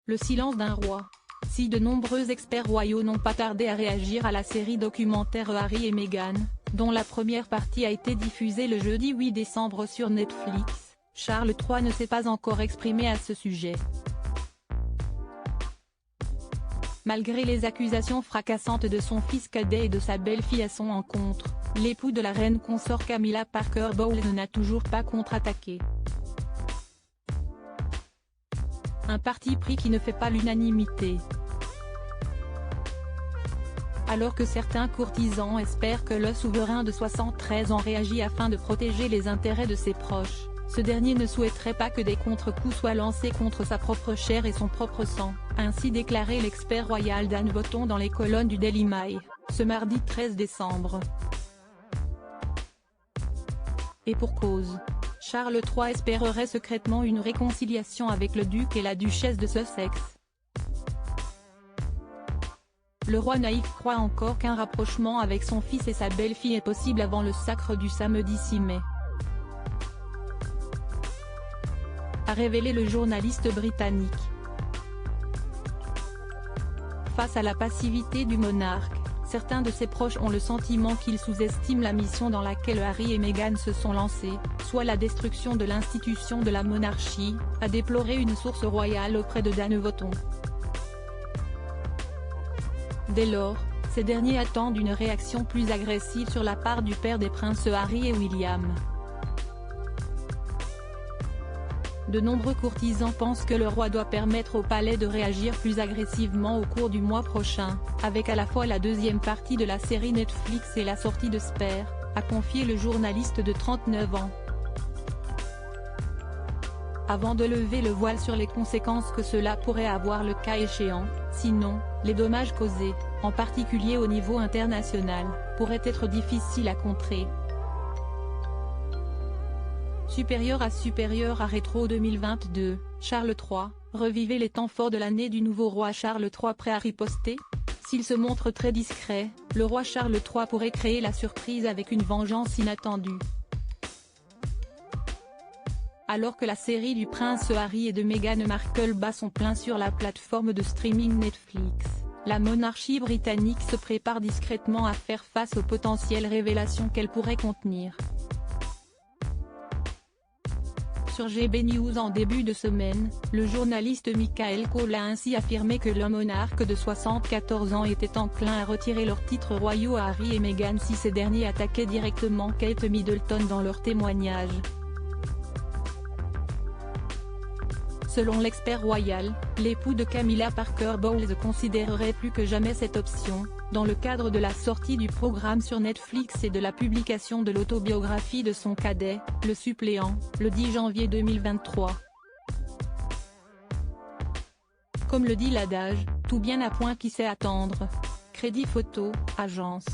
Le silence d'un roi. Si de nombreux experts royaux n'ont pas tardé à réagir à la série documentaire Harry et Meghan, dont la première partie a été diffusée le jeudi 8 décembre sur Netflix, Charles III ne s'est pas encore exprimé à ce sujet. Malgré les accusations fracassantes de son fils cadet et de sa belle-fille à son encontre, l'époux de la reine consort Camilla Parker Bowles n'a toujours pas contre-attaqué. Un parti pris qui ne fait pas l'unanimité. Alors que certains courtisans espèrent que le souverain de 73 ans réagit afin de protéger les intérêts de ses proches, ce dernier ne souhaiterait pas que des contre-coups soient lancés contre sa propre chair et son propre sang, a ainsi déclaré l'expert royal Dan Botton dans les colonnes du Daily Mail, ce mardi 13 décembre. Et pour cause. Charles III espérerait secrètement une réconciliation avec le duc et la duchesse de Sussex. Le roi naïf croit encore qu'un rapprochement avec son fils et sa belle-fille est possible avant le sacre du samedi 6 mai. A révélé le journaliste britannique. Face à la passivité du monarque, certains de ses proches ont le sentiment qu'il sous-estime la mission dans laquelle Harry et Meghan se sont lancés, soit la destruction de l'institution de la monarchie, a déploré une source royale auprès de Dan Botton. Dès lors, ces derniers attendent une réaction plus agressive sur la part du père des princes Harry et William. De nombreux courtisans pensent que le roi doit permettre au palais de réagir plus agressivement au cours du mois prochain, avec à la fois la deuxième partie de la série Netflix et la sortie de Spare, a confié le journaliste de 39 ans. Avant de lever le voile sur les conséquences que cela pourrait avoir le cas échéant, sinon, les dommages causés, en particulier au niveau international, pourraient être difficiles à contrer. Supérieur à Rétro 2022, Charles III, revivez les temps forts de l'année du nouveau roi Charles III prêt à riposter. S'il se montre très discret, le roi Charles III pourrait créer la surprise avec une vengeance inattendue. Alors que la série du prince Harry et de Meghan Markle bat son plein sur la plateforme de streaming Netflix, la monarchie britannique se prépare discrètement à faire face aux potentielles révélations qu'elle pourrait contenir. Sur GB News en début de semaine, le journaliste Michael Cole a ainsi affirmé que le monarque de 74 ans était enclin à retirer leurs titres royaux à Harry et Meghan si ces derniers attaquaient directement Kate Middleton dans leur témoignage. Selon l'expert royal, l'époux de Camilla Parker Bowles considérerait plus que jamais cette option, dans le cadre de la sortie du programme sur Netflix et de la publication de l'autobiographie de son cadet, le suppléant, le 10 janvier 2023. Comme le dit l'adage, tout bien à point qui sait attendre. Crédit photo, agence.